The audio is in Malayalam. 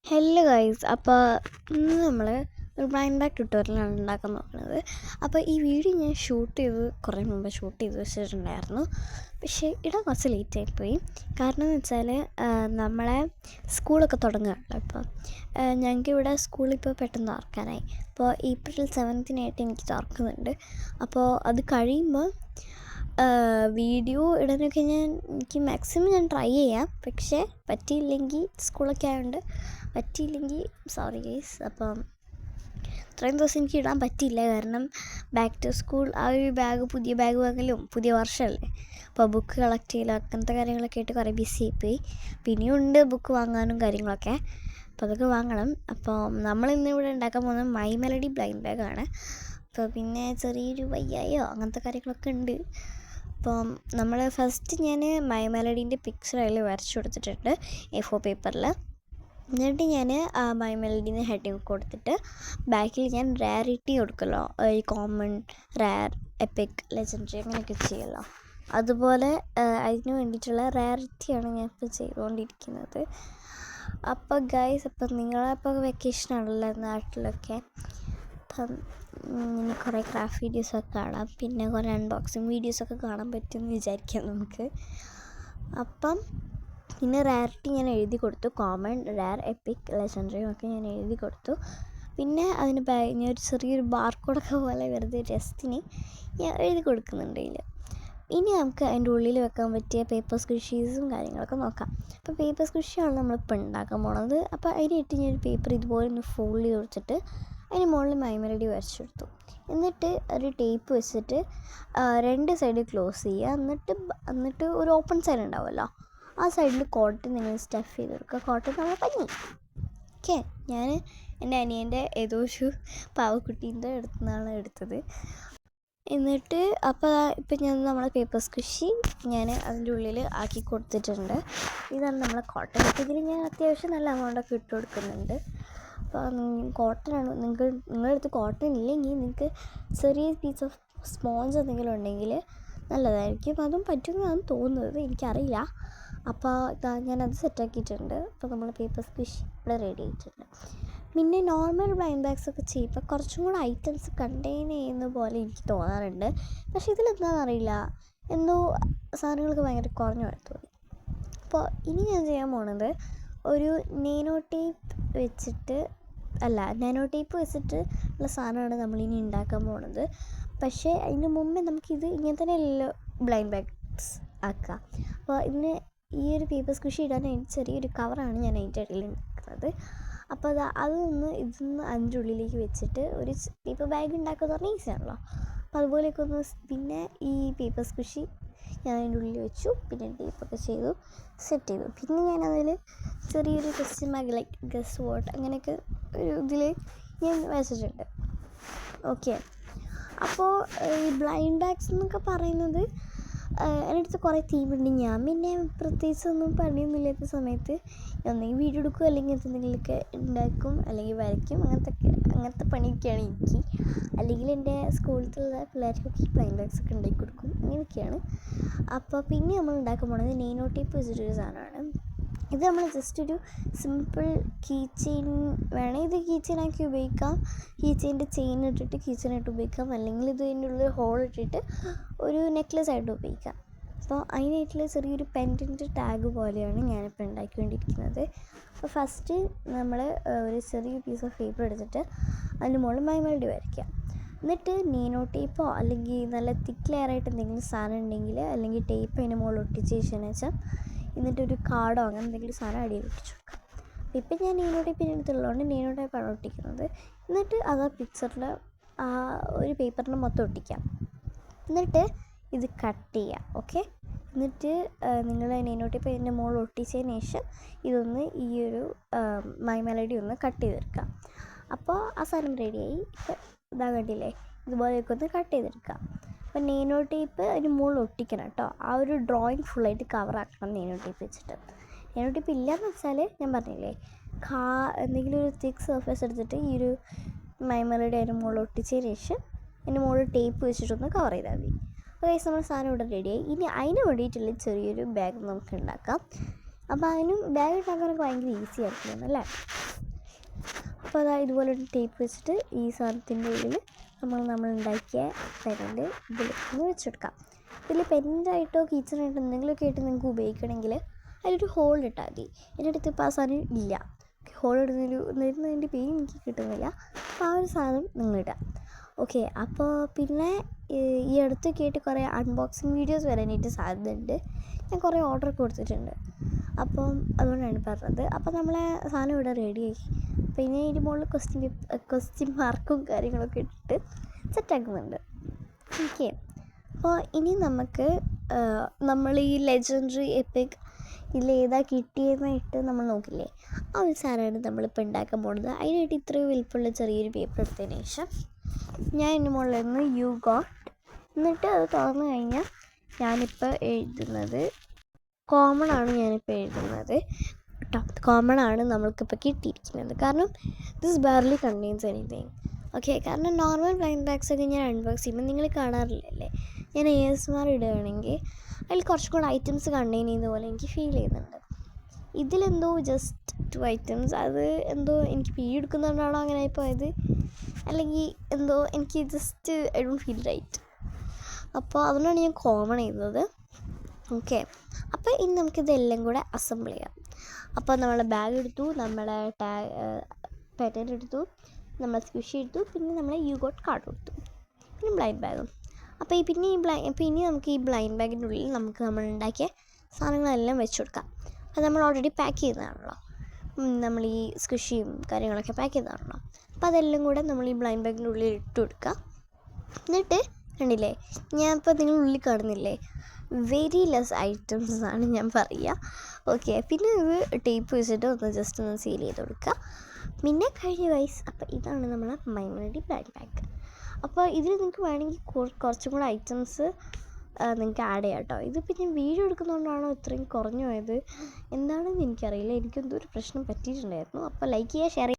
ഹലോ ഗൈസ്, അപ്പോൾ ഇന്ന് നമ്മൾ ഒരു ബ്ലൈൻഡ് ബാഗ് ട്യൂട്ടോറിയലാണ് ഉണ്ടാക്കാൻ നോക്കുന്നത്. അപ്പോൾ ഈ വീഡിയോ ഞാൻ കുറേ മുമ്പ് ഷൂട്ട് ചെയ്ത് വെച്ചിട്ടുണ്ടായിരുന്നു. പക്ഷേ ഇടാൻ കുറച്ച് ലേറ്റായിപ്പോയി. കാരണം എന്ന് വെച്ചാൽ നമ്മളെ സ്കൂളൊക്കെ തുടങ്ങുകയാണല്ലോ. ഇപ്പോൾ ഞങ്ങൾക്കിവിടെ സ്കൂളിപ്പോൾ പെട്ടെന്ന് തുറക്കാനായി. അപ്പോൾ April 7th എനിക്ക് തുറക്കുന്നുണ്ട്. അപ്പോൾ അത് കഴിയുമ്പോൾ വീഡിയോ ഇടാനൊക്കെ എനിക്ക് മാക്സിമം ഞാൻ ട്രൈ ചെയ്യാം. പക്ഷേ പറ്റിയില്ലെങ്കിൽ സ്കൂളൊക്കെ ആയതുകൊണ്ട് പറ്റിയില്ലെങ്കിൽ സോറി ഗൈസ്. അപ്പം ഇത്രയും ദിവസം എനിക്ക് ഇടാൻ പറ്റിയില്ല. കാരണം ബാക്ക് ടു സ്കൂൾ ആ ഒരു പുതിയ ബാഗ് വാങ്ങലും പുതിയ വർഷമല്ലേ. അപ്പോൾ ബുക്ക് കളക്ട് ചെയ്യലും അങ്ങനത്തെ കാര്യങ്ങളൊക്കെ ആയിട്ട് കുറേ ബിസി ആയിപ്പോയി. പിന്നെയും ഉണ്ട് ബുക്ക് വാങ്ങാനും കാര്യങ്ങളൊക്കെ. അപ്പോൾ അതൊക്കെ വാങ്ങണം. അപ്പോൾ നമ്മളിന്ന് ഇവിടെ ഉണ്ടാക്കാൻ പോകുന്നത് മൈ മെലഡി ബ്ലൈൻഡ് ബാഗാണ്. അപ്പോൾ പിന്നെ ചെറിയൊരു വയ്യായോ അങ്ങനത്തെ കാര്യങ്ങളൊക്കെ ഉണ്ട്. അപ്പം നമ്മൾ ഫസ്റ്റ് ഞാൻ മൈ മെലഡീൻ്റെ പിക്ചർ അതിൽ വരച്ചു കൊടുത്തിട്ടുണ്ട് A4 പേപ്പറിൽ. എന്നിട്ട് ഞാൻ മൈ മെലഡീന്ന് ഹെഡിങ് കൊടുത്തിട്ട് ബാക്കിൽ ഞാൻ റാരിറ്റി കൊടുക്കുമല്ലോ, ഈ കോമൺ, റയർ, എപ്പിക്, ലെജൻഡറി അങ്ങനെയൊക്കെ ചെയ്യുമല്ലോ, അതുപോലെ അതിന് വേണ്ടിയിട്ടുള്ള റാരിറ്റിയാണ് ഞാൻ ഇപ്പോൾ ചെയ്തുകൊണ്ടിരിക്കുന്നത്. അപ്പോൾ ഗൈസ്, അപ്പം നിങ്ങളിപ്പോൾ വെക്കേഷനാണല്ലോ നാട്ടിലൊക്കെ. അപ്പം ഇനി കുറേ ക്രാഫ്റ്റ് വീഡിയോസൊക്കെ കാണാം, പിന്നെ കുറേ അൺബോക്സിങ് വീഡിയോസൊക്കെ കാണാൻ പറ്റുമെന്ന് വിചാരിക്കാം നമുക്ക്. അപ്പം പിന്നെ റാരിറ്റി ഞാൻ എഴുതി കൊടുത്തു, കോമൺ, റയർ, എപ്പിക്, ലെജൻഡറിയും ഒക്കെ ഞാൻ എഴുതി കൊടുത്തു. പിന്നെ അതിന് ഞാൻ ഒരു ചെറിയൊരു ബാർകോഡൊക്കെ പോലെ വെറുതെ ടെസ്റ്റിന് ഞാൻ എഴുതി കൊടുക്കുന്നുണ്ട് ഇതിൽ. ഇനി നമുക്ക് അതിൻ്റെ ഉള്ളിൽ വെക്കാൻ പറ്റിയ പേപ്പർ സ്ക്വിഷീസും കാര്യങ്ങളൊക്കെ നോക്കാം. അപ്പോൾ പേപ്പർ സ്ക്വിഷിയാണ് നമ്മളിപ്പോൾ ഉണ്ടാക്കാൻ പോണത്. അപ്പോൾ അതിനായിട്ട് ഞാനൊരു പേപ്പർ ഇതുപോലെ ഒന്ന് ഫോൾഡ് ചെയ്ത് കൊടുത്തിട്ട് അതിന് മുകളിൽ മൈ മെലഡി വരച്ചെടുത്തു. എന്നിട്ട് ഒരു ടേപ്പ് വെച്ചിട്ട് രണ്ട് സൈഡ് ക്ലോസ് ചെയ്യുക. എന്നിട്ട് ഒരു ഓപ്പൺ സൈഡ് ഉണ്ടാവുമല്ലോ, ആ സൈഡിൽ കോട്ടൺ നിങ്ങൾ സ്റ്റഫ് ചെയ്ത് കൊടുക്കുക. കോട്ടൺ നമ്മൾ പഞ്ഞി. ഓക്കെ, ഞാൻ എൻ്റെ അനിയൻ്റെ ഏതോ പാവക്കുട്ടീൻ്റെ അടുത്തുനിന്നാണ് എടുത്തത്. എന്നിട്ട് അപ്പോൾ ഇപ്പം ഞാൻ നമ്മളെ പേപ്പർ സ്ക്വിഷി ഞാൻ അതിൻ്റെ ഉള്ളിൽ ആക്കി കൊടുത്തിട്ടുണ്ട്. ഇതാണ് നമ്മളെ കോട്ടൺ. ഇതിൽ ഞാൻ അത്യാവശ്യം നല്ല എമൗണ്ടൊക്കെ ഇട്ട് കൊടുക്കുന്നുണ്ട്. അപ്പോൾ കോട്ടനാണ്, നിങ്ങളുടെ അടുത്ത് കോട്ടൺ ഇല്ലെങ്കിൽ നിങ്ങൾക്ക് ചെറിയ പീസ് ഓഫ് സ്പോഞ്ച് എന്തെങ്കിലും ഉണ്ടെങ്കിൽ നല്ലതായിരിക്കും. അതും പറ്റുന്നതാണ് തോന്നുന്നത്, എനിക്കറിയില്ല. അപ്പോൾ ഞാനത് സെറ്റാക്കിയിട്ടുണ്ട്. അപ്പോൾ നമ്മൾ പേപ്പർ സ്ക്വിഷ് ഇവിടെ റെഡി ആയിട്ടുണ്ട്. പിന്നെ നോർമൽ ബ്ലൈൻഡ് ബാഗ്സൊക്കെ ചെയ്യുമ്പോൾ കുറച്ചും കൂടെ ഐറ്റംസ് കണ്ടെയ്ൻ ചെയ്യുന്ന പോലെ എനിക്ക് തോന്നാറുണ്ട്. പക്ഷേ ഇതിലെന്താണെന്നറിയില്ല, എന്തോ സാധനങ്ങൾക്ക് ഭയങ്കര കുറഞ്ഞ പോലെ തോന്നി. അപ്പോൾ ഇനി ഞാൻ ചെയ്യാൻ പോണത് ഒരു നാനോ ടേപ്പ് വെച്ചിട്ട് ഉള്ള സാധനമാണ് നമ്മളിനി ഉണ്ടാക്കാൻ പോണത്. പക്ഷേ അതിന് മുമ്പേ നമുക്കിത് ഇങ്ങനെ തന്നെ എല്ലാം ബ്ലൈൻഡ് ബാഗ്സ് ആക്കാം. അപ്പോൾ ഇതിന് ഈ ഒരു പേപ്പർ സ്ക്വിഷി ഇടാനായിട്ട് ചെറിയൊരു കവറാണ് ഞാൻ അതിൻ്റെ ഇടയിൽ ഉണ്ടാക്കുന്നത്. അപ്പോൾ ഇതിന്ന് അതിൻ്റെ ഉള്ളിലേക്ക് വെച്ചിട്ട് ഒരു പേപ്പർ ബാഗ് ഉണ്ടാക്കുക പറഞ്ഞാൽ ഈസിയാണല്ലോ. അപ്പോൾ അതുപോലെയൊക്കെ ഒന്ന് പിന്നെ ഈ പേപ്പർ സ്ക്വിഷി ഞാൻ അതിൻ്റെ ഉള്ളിൽ വെച്ചു. പിന്നെ ടേപ്പൊക്കെ ചെയ്തു, സെറ്റ് ചെയ്തു. പിന്നെ ഞാനതിൽ ചെറിയൊരു question mark like guess what അങ്ങനെയൊക്കെ ഒരു ഇതിൽ ഞാൻ വെച്ചിട്ടുണ്ട്. ഓക്കെ, അപ്പോൾ ഈ ബ്ലൈൻഡ് ബാഗ്സ് എന്നൊക്കെ പറയുന്നത് എൻ്റെ അടുത്ത് കുറേ തീമുണ്ട്. ഞാൻ പിന്നെ പ്രത്യേകിച്ചൊന്നും പണിയൊന്നുമില്ലാത്ത സമയത്ത് ഒന്നെങ്കിൽ വീഡിയോ എടുക്കും, അല്ലെങ്കിൽ എന്തെങ്കിലുമൊക്കെ ഉണ്ടാക്കും, അല്ലെങ്കിൽ വരയ്ക്കും. അങ്ങനത്തെ പണിയൊക്കെയാണ് എനിക്ക്. അല്ലെങ്കിൽ എൻ്റെ സ്കൂളിലുള്ള പിള്ളേർക്കൊക്കെ ഈ ബ്ലൈൻഡ് ബാഗ്സ് ഒക്കെ ഉണ്ടാക്കി കൊടുക്കും. അങ്ങനെയൊക്കെയാണ്. അപ്പോൾ പിന്നെ നമ്മൾ ഉണ്ടാക്കാൻ പോകുന്നത് നാനോ ടേപ്പ് വെച്ചിട്ടൊരു സാധനമാണ്. ഇത് നമ്മൾ ജസ്റ്റ് ഒരു സിമ്പിൾ കീ ചെയിൻ വേണേൽ ഇത് കീ ചെയിനാക്കി ഉപയോഗിക്കാം. കീ ചെയിൻ്റെ ചെയിൻ ഇട്ടിട്ട് കീ ചെയിനായിട്ട് ഉപയോഗിക്കാം. അല്ലെങ്കിൽ ഇതിൻ്റെ ഉള്ളിൽ ഹോൾ ഇട്ടിട്ട് ഒരു നെക്ലെസ് ആയിട്ട് ഉപയോഗിക്കാം. അപ്പോൾ അതിനായിട്ടുള്ള ചെറിയൊരു പെൻഡൻറ്റ് ടാഗ് പോലെയാണ് ഞാനിപ്പോൾ ഉണ്ടാക്കിക്കൊണ്ടിരിക്കുന്നത്. അപ്പോൾ ഫസ്റ്റ് നമ്മൾ ഒരു ചെറിയ പീസ് ഓഫ് പേപ്പർ എടുത്തിട്ട് അതിന് മുകളിൽ മൈ മെലഡി വരയ്ക്കാം. എന്നിട്ട് നാനോ ടേപ്പോ അല്ലെങ്കിൽ നല്ല തിക്ക് ലെയറായിട്ട് എന്തെങ്കിലും സാധനം ഉണ്ടെങ്കിൽ, അല്ലെങ്കിൽ ടേപ്പ് അതിന് മുകളിൽ ഒട്ടിച്ച് ശേഷം വെച്ചാൽ എന്നിട്ടൊരു കാർഡോ അങ്ങനെ എന്തെങ്കിലും സാധനം അടിയിൽ ഒട്ടിച്ചു കൊടുക്കാം. അപ്പോൾ ഇപ്പം ഞാൻ നാനോ ടേപ്പിൻ്റെ അടുത്തുള്ളതുകൊണ്ട് നാനോ ടേപ്പാണ് ഒട്ടിക്കുന്നത്. എന്നിട്ട് അത് ആ പിക്ചറിൽ ആ ഒരു പേപ്പറിൽ മൊത്തം ഒട്ടിക്കാം. എന്നിട്ട് ഇത് കട്ട് ചെയ്യുക. ഓക്കെ, എന്നിട്ട് നിങ്ങൾ നാനോ ടേപ്പ് ഇതിൻ്റെ മുകളിൽ ഒട്ടിച്ചതിന് ശേഷം ഇതൊന്ന് ഈ ഒരു മൈ മെലഡി ഒന്ന് കട്ട് ചെയ്തെടുക്കാം. അപ്പോൾ ആ സാധനം റെഡിയായി. ഇതാ കണ്ടില്ലേ, ഇതുപോലെയൊക്കെ ഒന്ന് കട്ട് ചെയ്തെടുക്കാം. അപ്പോൾ നാനോ ടേപ്പ് അതിന് മുകളിൽ ഒട്ടിക്കണം കേട്ടോ. ആ ഒരു ഡ്രോയിങ് ഫുള്ളായിട്ട് കവറാക്കണം നാനോ ടേപ്പ് വെച്ചിട്ട്. നാനോ ടേപ്പ് ഇല്ലയെന്ന് വെച്ചാൽ ഞാൻ പറഞ്ഞില്ലേ, എന്തെങ്കിലും ഒരു തിക്ക് സർഫേസ് എടുത്തിട്ട് ഈ ഒരു മൈ മെലഡി അതിന് മുകളിൽ ഒട്ടിച്ചതിന് ശേഷം അതിന് മുകളിൽ ടേപ്പ് വെച്ചിട്ടൊന്ന് കവർ ചെയ്താൽ മതി. അപ്പോൾ നമ്മൾ സാധനം ഇവിടെ റെഡിയായി. ഇനി അതിന് വേണ്ടിയിട്ടുള്ള ചെറിയൊരു ബാഗ് നമുക്ക് ഉണ്ടാക്കാം. അപ്പോൾ അതിനും ബാഗ് ഉണ്ടാക്കാനൊക്കെ ഭയങ്കര ഈസി ആയിരിക്കും അല്ലേ. അപ്പോൾ അതാ ഇതുപോലൊരു ടേപ്പ് വെച്ചിട്ട് ഈ സാധനത്തിൻ്റെ ഉള്ളിൽ നമ്മൾ ഉണ്ടാക്കിയ പെരണ്ട് ഇതിൽ ഒന്ന് വെച്ചെടുക്കാം. ഇതിൽ പെൻറ്റായിട്ടോ കീച്ചനായിട്ടോ എന്തെങ്കിലുമൊക്കെ ആയിട്ട് നിങ്ങൾക്ക് ഉപയോഗിക്കണമെങ്കിൽ അതിലൊരു ഹോൾ ഇട്ടാൽ മതി. എൻ്റെ അടുത്ത് ഇപ്പോൾ ആ സാധനം ഇല്ല, ഹോൾ ഇടുന്നതിൻ്റെ പേര് എനിക്ക് കിട്ടുന്നില്ല. അപ്പോൾ ആ ഒരു സാധനം നിങ്ങളിടാം. ഓക്കെ, അപ്പോൾ പിന്നെ ഈ അടുത്തൊക്കെ ആയിട്ട് കുറേ അൺബോക്സിങ് വീഡിയോസ് വരാനായിട്ട് സാധ്യതയുണ്ട്. ഞാൻ കുറേ ഓർഡർ കൊടുത്തിട്ടുണ്ട്, അപ്പം അതുകൊണ്ടാണ് പറഞ്ഞത്. അപ്പോൾ നമ്മളെ സാധനം ഇവിടെ റെഡിയായി. പിന്നെ ഇതിൻ്റെ മുകളിൽ ക്വസ്റ്റ്യൻ മാർക്കും കാര്യങ്ങളൊക്കെ ഇട്ടിട്ട് സെറ്റാക്കുന്നുണ്ട്. ഓക്കെ, അപ്പോൾ ഇനി നമുക്ക് നമ്മൾ ഈ ലെജൻഡറി എപ്പിക് ഇതിലേതാ കിട്ടിയെന്നായിട്ട് നമ്മൾ നോക്കില്ലേ, ആ ഒരു സാധനമാണ് നമ്മളിപ്പോൾ ഉണ്ടാക്കാൻ പോകുന്നത്. അതിനായിട്ട് ഇത്രയും വലിപ്പമുള്ള ചെറിയൊരു പേപ്പർ എടുത്തതിന് ശേഷം ഞാൻ ഇതിൻ്റെ മുകളിൽ നിന്ന് യു ഗോട്ട്, എന്നിട്ട് അത് തുറന്നു കഴിഞ്ഞാൽ ഞാനിപ്പോൾ എഴുതുന്നത് കോമൺ ആണ്. കോമൺ ആണ് നമ്മൾക്കിപ്പോൾ കിട്ടിയിരിക്കുന്നത്. കാരണം this barley contains anything. Okay, കാരണം നോർമൽ ബ്ലൈൻഡ് ബാഗ്സ് ഒക്കെ ഞാൻ അൺബോക്സ് ചെയ്യുമ്പോൾ നിങ്ങൾ കാണാറില്ലല്ലേ, ഞാൻ ASMR ഇടുകയാണെങ്കിൽ അതിൽ കുറച്ചും കൂടെ ഐറ്റംസ് കണ്ടെയ്ൻ ചെയ്യുന്ന പോലെ എനിക്ക് ഫീൽ ചെയ്യുന്നുണ്ട്. ഇതിലെന്തോ ജസ്റ്റ് 2 items. അത് എന്തോ എനിക്ക് എടുക്കുന്നതുകൊണ്ടാണോ അങ്ങനെ ആയിപ്പോയത്, അല്ലെങ്കിൽ എന്തോ എനിക്ക് just I don't feel right. അപ്പോൾ അതുകൊണ്ടാണ് ഞാൻ കോമൺ ചെയ്തത്. ഓക്കെ, അപ്പോൾ ഇനി നമുക്കിതെല്ലാം കൂടെ അസംബിൾ ചെയ്യാം. അപ്പോൾ നമ്മളെ ബാഗ് എടുത്തു, നമ്മളെ പാറ്റേൺ എടുത്തു, നമ്മളെ സ്ക്വിഷി എടുത്തു, പിന്നെ നമ്മളെ യു ഗോട്ട് കാർഡ് കൊടുത്തു, പിന്നെ ബ്ലൈൻഡ് ബാഗും. അപ്പോൾ ഇനി നമുക്ക് ഈ ബ്ലൈൻഡ് ബാഗിൻ്റെ ഉള്ളിൽ നമുക്ക് നമ്മളുണ്ടാക്കിയ സാധനങ്ങളെല്ലാം വെച്ച് കൊടുക്കാം. അത് നമ്മൾ ഓൾറെഡി പാക്ക് ചെയ്തതാണല്ലോ, നമ്മൾ ഈ സ്ക്വിഷിയും കാര്യങ്ങളൊക്കെ പാക്ക് ചെയ്തതാണല്ലോ. അപ്പോൾ അതെല്ലാം കൂടെ നമ്മൾ ഈ ബ്ലൈൻഡ് ബാഗിൻ്റെ ഉള്ളിൽ ഇട്ട് കൊടുക്കുക. എന്നിട്ട് കണ്ടില്ലേ, ഞാൻ ഇപ്പോൾ നിങ്ങൾ ഉള്ളിൽ കാണുന്നില്ലേ, വെരി ലെസ് ഐറ്റംസ് ആണ് ഞാൻ പറയുക. ഓക്കെ, പിന്നെ ഇത് ടേപ്പ് വെച്ചിട്ട് ജസ്റ്റ് ഒന്ന് സീൽ ചെയ്ത് കൊടുക്കുക. പിന്നെ കഴിഞ്ഞ ഗൈസ്, അപ്പോൾ ഇതാണ് നമ്മളെ മൈമലഡി ബ്ലൈൻഡ് ബാഗ്. അപ്പോൾ ഇതിൽ നിങ്ങൾക്ക് വേണമെങ്കിൽ കുറച്ചും കൂടെ ഐറ്റംസ് നിങ്ങൾക്ക് ആഡ് ചെയ്യാം കേട്ടോ. ഇതിപ്പോൾ ഞാൻ വീഡിയോ എടുക്കുന്നതുകൊണ്ടാണോ ഇത്രയും കുറഞ്ഞു പോയത് എന്താണെന്ന് എനിക്കറിയില്ല. എനിക്കെന്തോ ഒരു പ്രശ്നം പറ്റിയിട്ടുണ്ടായിരുന്നു. അപ്പോൾ ലൈക്ക് ചെയ്യുക, ഷെയർ ചെയ്യുക.